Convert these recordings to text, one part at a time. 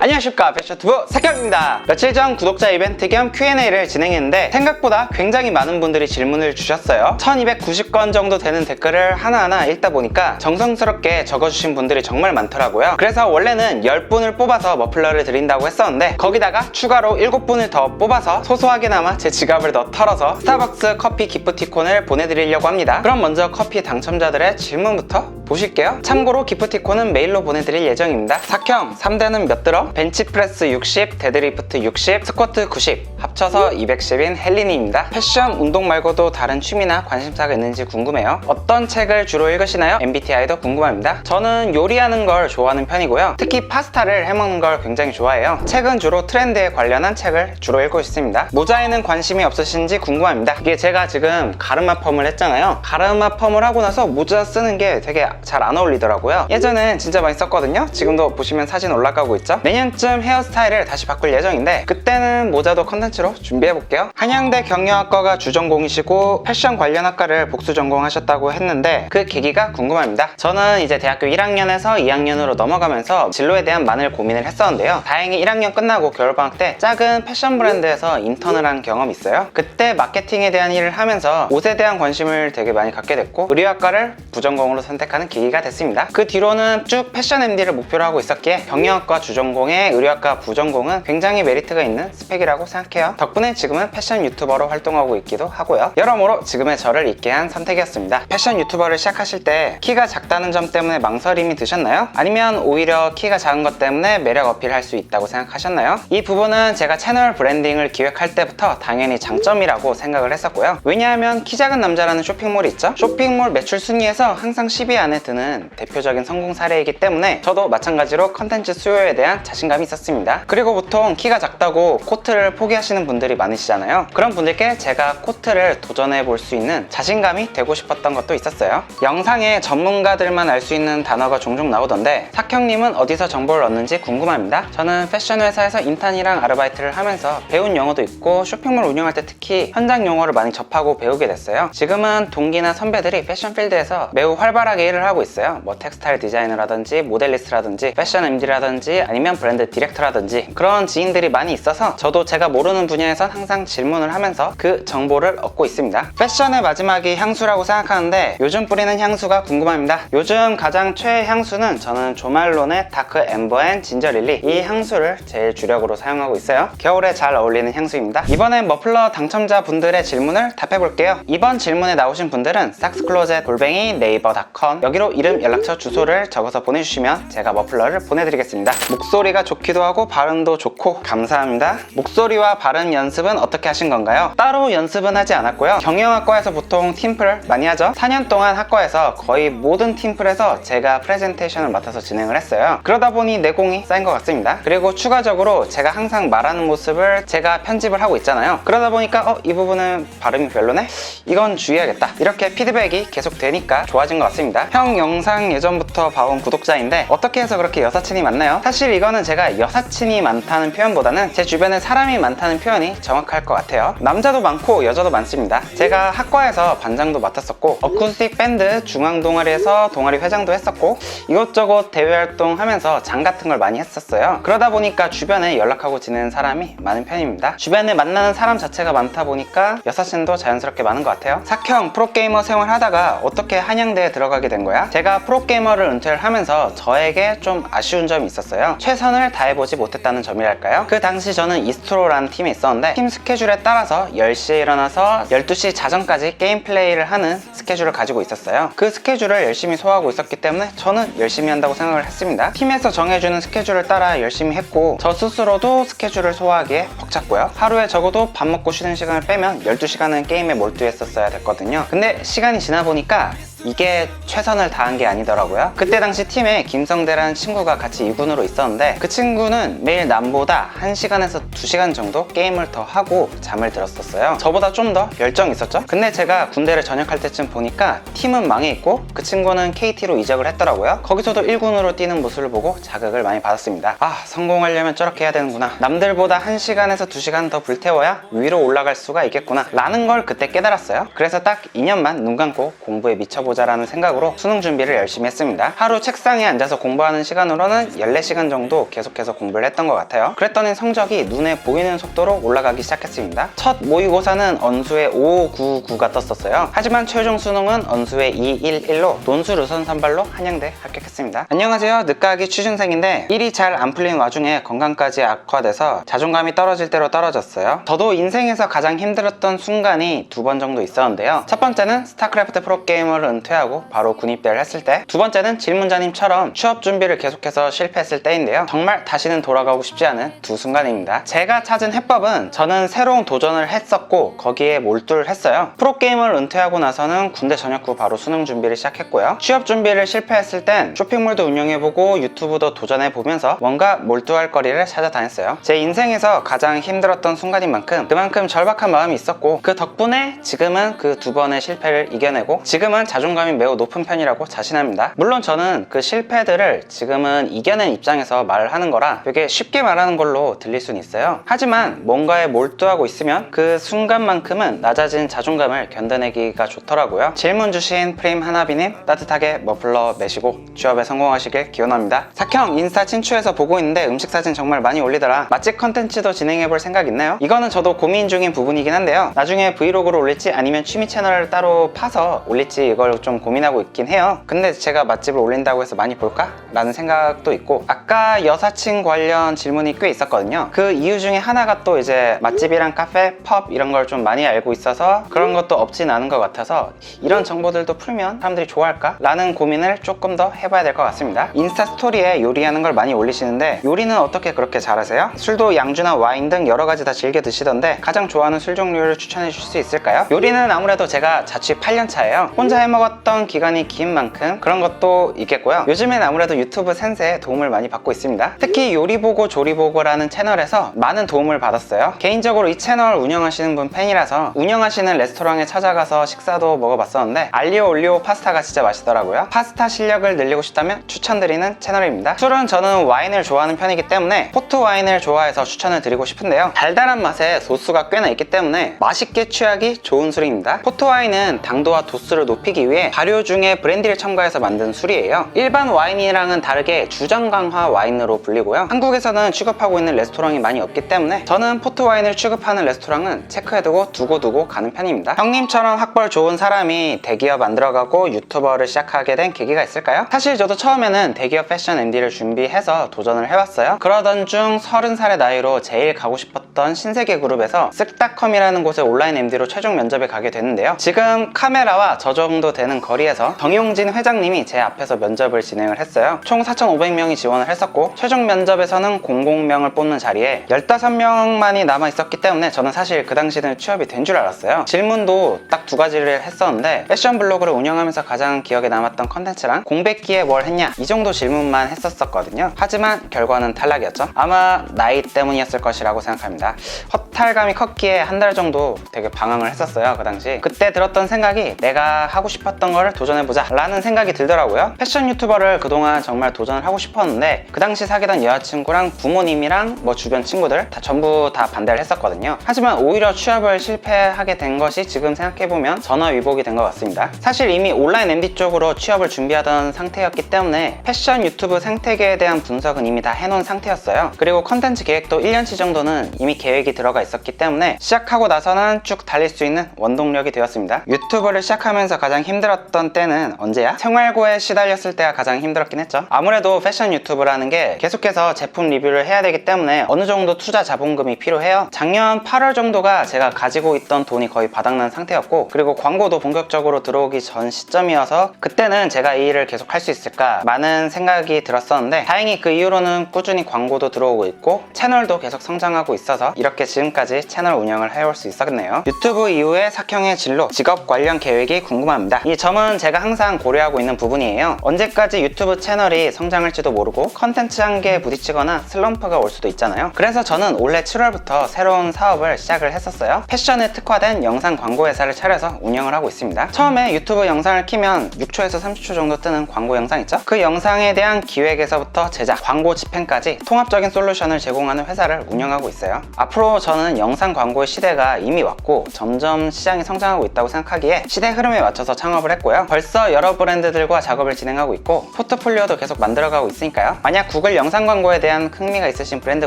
안녕하십니까, 패션튜브 사경입니다. 며칠 전 구독자 이벤트 겸 Q&A를 진행했는데 생각보다 굉장히 많은 분들이 질문을 주셨어요. 1290건 정도 되는 댓글을 하나하나 읽다 보니까 정성스럽게 적어주신 분들이 정말 많더라고요. 그래서 원래는 10분을 뽑아서 머플러를 드린다고 했었는데 거기다가 추가로 7분을 더 뽑아서 소소하게나마 제 지갑을 더 털어서 스타벅스 커피 기프티콘을 보내드리려고 합니다. 그럼 먼저 커피 당첨자들의 질문부터 보실게요. 참고로 기프티콘은 메일로 보내드릴 예정입니다. 사형 3대는 몇 들어? 벤치프레스 60, 데드리프트 60, 스쿼트 90 합쳐서 210인 헬리니입니다. 패션, 운동 말고도 다른 취미나 관심사가 있는지 궁금해요. 어떤 책을 주로 읽으시나요? MBTI도 궁금합니다. 저는 요리하는 걸 좋아하는 편이고요. 특히 파스타를 해먹는 걸 굉장히 좋아해요. 책은 주로 트렌드에 관련한 책을 주로 읽고 있습니다. 모자에는 관심이 없으신지 궁금합니다. 이게 제가 지금 가르마 펌을 했잖아요. 가르마 펌을 하고 나서 모자 쓰는 게 되게 잘 안 어울리더라고요. 예전엔 진짜 많이 썼거든요. 지금도 보시면 사진 올라가고 있죠. 내년쯤 헤어스타일을 다시 바꿀 예정인데 그때는 모자도 컨텐츠로 준비해볼게요. 한양대 경영학과가 주전공이시고 패션 관련 학과를 복수 전공하셨다고 했는데 그 계기가 궁금합니다. 저는 이제 대학교 1학년에서 2학년으로 넘어가면서 진로에 대한 많은 고민을 했었는데요. 다행히 1학년 끝나고 겨울방학 때 작은 패션 브랜드에서 인턴을 한 경험이 있어요. 그때 마케팅에 대한 일을 하면서 옷에 대한 관심을 되게 많이 갖게 됐고 의류학과를 부전공으로 선택하는 계기가 됐습니다. 그 뒤로는 쭉 패션 MD를 목표로 하고 있었기에 경영학과 주전공에 의류학과 부전공은 굉장히 메리트가 있는 스펙이라고 생각해요. 덕분에 지금은 패션 유튜버로 활동하고 있기도 하고요. 여러모로 지금의 저를 있게 한 선택이었습니다. 패션 유튜버를 시작하실 때 키가 작다는 점 때문에 망설임이 드셨나요? 아니면 오히려 키가 작은 것 때문에 매력 어필할 수 있다고 생각하셨나요? 이 부분은 제가 채널 브랜딩을 기획할 때부터 당연히 장점이라고 생각을 했었고요. 왜냐하면 키 작은 남자라는 쇼핑몰이 있죠. 쇼핑몰 매출 순위에서 항상 10위 안에 드는 대표적인 성공 사례이기 때문에 저도 마찬가지로 컨텐츠 수요에 대한 자신감이 있었습니다. 그리고 보통 키가 작다고 코트를 포기하시는 분들이 많으시잖아요. 그런 분들께 제가 코트를 도전해 볼 수 있는 자신감이 되고 싶었던 것도 있었어요. 영상에 전문가들만 알 수 있는 단어가 종종 나오던데 사형님은 어디서 정보를 얻는지 궁금합니다. 저는 패션 회사에서 인턴이랑 아르바이트를 하면서 배운 영어도 있고 쇼핑몰 운영할 때 특히 현장 용어를 많이 접하고 배우게 됐어요. 지금은 동기나 선배들이 패션 필드에서 매우 활발하게 일을 하고 있어요. 뭐 텍스타일 디자이너라든지 모델리스트라든지 패션 MD라든지 아니면 브랜드 디렉터라든지 그런 지인들이 많이 있어서 저도 제가 모르는 분야에선 항상 질문을 하면서 그 정보를 얻고 있습니다. 패션의 마지막이 향수라고 생각하는데 요즘 뿌리는 향수가 궁금합니다. 요즘 가장 최애 향수는 저는 조말론의 다크 엠버 앤 진저릴리, 이 향수를 제일 주력으로 사용하고 있어요. 겨울에 잘 어울리는 향수입니다. 이번엔 머플러 당첨자 분들의 질문을 답해볼게요. 이번 질문에 나오신 분들은 saxcloset@naver.com 여기로 이름, 연락처, 주소를 적어서 보내주시면 제가 머플러를 보내드리겠습니다. 목소리가 좋기도 하고 발음도 좋고 감사합니다. 목소리와 발음 연습은 어떻게 하신 건가요? 따로 연습은 하지 않았고요. 경영학과에서 보통 팀플을 많이 하죠. 4년 동안 학과에서 거의 모든 팀플에서 제가 프레젠테이션을 맡아서 진행을 했어요. 그러다 보니 내공이 쌓인 것 같습니다. 그리고 추가적으로 제가 항상 말하는 모습을 제가 편집을 하고 있잖아요. 그러다 보니까 이 부분은 발음이 별로네? 이건 주의해야겠다. 이렇게 피드백이 계속 되니까 좋아진 것 같습니다. 형 영상 예전부터 봐온 구독자인데 어떻게 해서 그렇게 여사친이 많나요? 사실 이거는 제가 여사친이 많다는 표현보다는 제 주변에 사람이 많다는 표현이 정확할 것 같아요. 남자도 많고 여자도 많습니다. 제가 학과에서 반장도 맡았었고 어쿠스틱 밴드 중앙 동아리에서 동아리 회장도 했었고 이것저것 대외 활동하면서 장 같은 걸 많이 했었어요. 그러다 보니까 주변에 연락하고 지내는 사람이 많은 편입니다. 주변에 만나는 사람 자체가 많다 보니까 여사친도 자연스럽게 많은 것 같아요. 사형 프로게이머 생활하다가 어떻게 한양대에 들어가게 된 거야? 제가 프로게이머를 은퇴를 하면서 저에게 좀 아쉬운 점이 있었어요. 최선을 다해보지 못했다는 점이랄까요? 그 당시 저는 이스트로라는 팀에 있었는데 팀 스케줄에 따라서 10시에 일어나서 12시 자정까지 게임 플레이를 하는 스케줄을 가지고 있었어요. 그 스케줄을 열심히 소화하고 있었기 때문에 저는 열심히 한다고 생각을 했습니다. 팀에서 정해주는 스케줄을 따라 열심히 했고 저 스스로도 스케줄을 소화하기에 벅찼고요. 하루에 적어도 밥 먹고 쉬는 시간을 빼면 12시간은 게임에 몰두했었어야 됐거든요. 근데 시간이 지나 보니까 이게 최선을 다한 게 아니더라고요. 그때 당시 팀에 김성대라는 친구가 같이 2군으로 있었는데 그 친구는 매일 남보다 1시간에서 2시간 정도 게임을 더 하고 잠을 들었었어요. 저보다 좀 더 열정이 있었죠. 근데 제가 군대를 전역할 때쯤 보니까 팀은 망해 있고 그 친구는 KT로 이적을 했더라고요. 거기서도 1군으로 뛰는 모습을 보고 자극을 많이 받았습니다. 성공하려면 저렇게 해야 되는구나, 남들보다 1시간에서 2시간 더 불태워야 위로 올라갈 수가 있겠구나 라는 걸 그때 깨달았어요. 그래서 딱 2년만 눈 감고 공부에 미쳐보자 해보자라는 생각으로 수능 준비를 열심히 했습니다. 하루 책상에 앉아서 공부하는 시간으로는 14시간 정도 계속해서 공부를 했던 것 같아요. 그랬더니 성적이 눈에 보이는 속도로 올라가기 시작했습니다. 첫 모의고사는 언수의 599가 떴었어요. 하지만 최종 수능은 언수의 211로 논술 우선 선발로 한양대 합격했습니다. 안녕하세요, 늦가기 취준생인데 일이 잘 안 풀린 와중에 건강까지 악화돼서 자존감이 떨어질 대로 떨어졌어요. 저도 인생에서 가장 힘들었던 순간이 2번 정도 있었는데요. 첫 번째는 스타크래프트 프로게이머를 은퇴하고 바로 군입대를 했을 때, 두 번째는 질문자님처럼 취업 준비를 계속해서 실패했을 때인데요. 정말 다시는 돌아가고 싶지 않은 두 순간입니다. 제가 찾은 해법은, 저는 새로운 도전을 했었고 거기에 몰두를 했어요. 프로게이머를 은퇴하고 나서는 군대 전역 후 바로 수능 준비를 시작했고요. 취업 준비를 실패했을 땐 쇼핑몰도 운영해보고 유튜브도 도전해보면서 뭔가 몰두할 거리를 찾아다녔어요. 제 인생에서 가장 힘들었던 순간인 만큼 그만큼 절박한 마음이 있었고, 그 덕분에 지금은 그 2번의 실패를 이겨내고 지금은 자존감이 매우 높은 편이라고 자신합니다. 물론 저는 그 실패들을 지금은 이겨낸 입장에서 말을 하는 거라 되게 쉽게 말하는 걸로 들릴 수는 있어요. 하지만 뭔가에 몰두하고 있으면 그 순간만큼은 낮아진 자존감을 견뎌내기가 좋더라고요. 질문 주신 프림 하나비님, 따뜻하게 머플러 매시고 취업에 성공하시길 기원합니다. 사형 인스타 친추해서 보고 있는데 음식 사진 정말 많이 올리더라. 맛집 컨텐츠도 진행해볼 생각 있나요? 이거는 저도 고민 중인 부분이긴 한데요. 나중에 브이로그로 올릴지 아니면 취미 채널을 따로 파서 올릴지 이걸 좀 고민하고 있긴 해요. 근데 제가 맛집을 올린다고 해서 많이 볼까? 라는 생각도 있고, 아까 여사친 관련 질문이 꽤 있었거든요. 그 이유 중에 하나가 또 이제 맛집이랑 카페, 펍 이런 걸 좀 많이 알고 있어서 그런 것도 없진 않은 것 같아서 이런 정보들도 풀면 사람들이 좋아할까? 라는 고민을 조금 더 해봐야 될 것 같습니다. 인스타 스토리에 요리하는 걸 많이 올리시는데 요리는 어떻게 그렇게 잘하세요? 술도 양주나 와인 등 여러 가지 다 즐겨 드시던데 가장 좋아하는 술 종류를 추천해 주실 수 있을까요? 요리는 아무래도 제가 자취 8년 차예요. 혼자 해먹었던 기간이 긴 만큼 그런 것도 있겠고요. 요즘엔 아무래도 유튜브 센스에 도움을 많이 받고 있습니다. 특히 요리보고 조리보고라는 채널에서 많은 도움을 받았어요. 개인적으로 이 채널 운영하시는 분 팬이라서 운영하시는 레스토랑에 찾아가서 식사도 먹어봤었는데 알리오 올리오 파스타가 진짜 맛있더라고요. 파스타 실력을 늘리고 싶다면 추천드리는 채널입니다. 술은 저는 와인을 좋아하는 편이기 때문에 포트 와인을 좋아해서 추천을 드리고 싶은데요. 달달한 맛에 도수가 꽤나 있기 때문에 맛있게 취하기 좋은 술입니다. 포트 와인은 당도와 도수를 높이기 위해 발효 중에 브랜디를 첨가해서 만든 술이에요. 일반 와인이랑은 다르게 주정 강화 와인으로 불리고요. 한국에서는 취급하고 있는 레스토랑이 많이 없기 때문에 저는 포트 와인을 취급하는 레스토랑은 체크해두고 두고 가는 편입니다. 형님처럼 학벌 좋은 사람이 대기업 안 들어가고 유튜버를 시작하게 된 계기가 있을까요? 사실 저도 처음에는 대기업 패션 MD를 준비해서 도전을 해왔어요. 그러던 중 30살의 나이로 제일 가고 싶었던 신세계 그룹에서 쓱닷컴이라는 곳에 온라인 MD로 최종 면접에 가게 됐는데요. 지금 카메라와 저 정도 되는 거리에서 정용진 회장님이 제 앞에서 면접을 진행을 했어요. 총 4,500명이 지원을 했었고 최종 면접에서는 00명을 뽑는 자리에 15명만이 남아 있었기 때문에 저는 사실 그 당시는 취업이 된 줄 알았어요. 질문도 딱 2가지를 했었는데 패션 블로그를 운영하면서 가장 기억에 남았던 컨텐츠랑 공백기에 뭘 했냐, 이 정도 질문만 했었거든요. 하지만 결과는 탈락이었죠. 아마 나이 때문이었을 것이라고 생각합니다. 허탈감이 컸기에 한 달 정도 되게 방황을 했었어요. 그 당시 그때 들었던 생각이 내가 하고 싶었던 거를 도전해보자 라는 생각이 들더라고요. 패션 유튜버를 그동안 정말 도전을 하고 싶었는데 그 당시 사귀던 여자친구랑 부모님이랑 뭐 주변 친구들 전부 다 반대를 했었거든요. 하지만 오히려 취업을 실패하게 된 것이 지금 생각해보면 전화위복이 된 것 같습니다. 사실 이미 온라인 MD 쪽으로 취업을 준비하던 상태였기 때문에 패션 유튜브 생태계에 대한 분석은 이미 다 해놓은 상태였어요. 그리고 컨텐츠 계획도 1년치 정도는 이미 계획이 들어가 있었기 때문에 시작하고 나서는 쭉 달릴 수 있는 원동력이 되었습니다. 유튜브를 시작하면서 가장 힘들었던 때는 언제야? 생활고에 시달렸을 때가 가장 힘들었긴 했죠. 아무래도 패션 유튜브라는 게 계속해서 제품 리뷰를 해야 되기 때문에 어느 정도 투자 자본금이 필요해요. 작년 8월 정도가 제가 가지고 있던 돈이 거의 바닥난 상태였고, 그리고 광고도 본격적으로 들어오기 전 시점이어서 그때는 제가 이 일을 계속 할 수 있을까 많은 생각이 들었었는데, 다행히 그 이후로는 꾸준히 광고도 들어오고 있고 채널도 계속 성장하고 있어서 이렇게 지금까지 채널 운영을 해올 수 있었네요. 유튜브 이후에 사형의 진로, 직업 관련 계획이 궁금합니다. 이 점은 제가 항상 고려하고 있는 부분이에요. 언제까지 유튜브 채널이 성장할지도 모르고 컨텐츠 한계에 부딪히거나 슬럼프가 올 수도 있잖아요. 그래서 저는 올해 7월부터 새로운 사업을 시작을 했었어요. 패션에 특화된 영상 광고 회사를 차려서 운영을 하고 있습니다. 처음에 유튜브 영상을 키면 6초에서 30초 정도 뜨는 광고 영상 있죠? 그 영상에 대한 기획에서부터 제작, 광고 집행까지 통합적인 솔루션을 제공하는 회사를 운영하고 있어요. 앞으로 저는 영상 광고의 시대가 이미 왔고 점점 시장이 성장하고 있다고 생각하기에 시대 흐름에 맞춰서 창업을 했고요. 벌써 여러 브랜드들과 작업을 진행하고 있고 포트폴리오도 계속 만들어가고 있으니까요. 만약 구글 영상 광고에 대한 흥미가 있으신 브랜드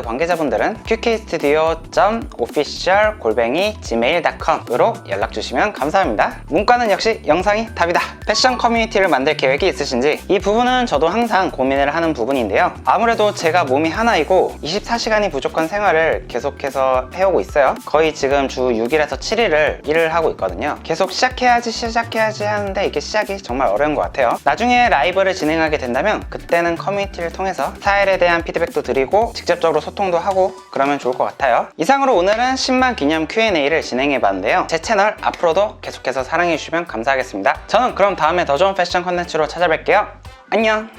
관계자분들은 qkstudio.official@gmail.com으로 연락 주시면 감사합니다. 문과는 역시 영상이 답이다. 패션 커뮤니티를 만들 계획이 있으신지, 이 부분은 저도 항상 고민을 하는 부분인데요. 아무래도 제가 몸이 하나이고 24시간이 부족한 생활을 계속해서 해오고 있어요. 거의 지금 주 6일에서 7일을 일을 하고 있거든요. 계속 시작해야지 하는데 이게 시작이 정말 어려운 것 같아요. 나중에 라이브를 진행하게 된다면 그때는 커뮤니티를 통해서 스타일에 대한 피드백도 드리고 직접적으로 소통도 하고 그러면 좋을 것 같아요. 이상으로 오늘은 10만 기념 Q&A를 진행해봤는데요. 제 채널 앞으로도 계속해서 사랑해주시면 감사하겠습니다. 저는 그럼 다음에 더 좋은 패션 컨텐츠로 찾아뵐게요. 안녕.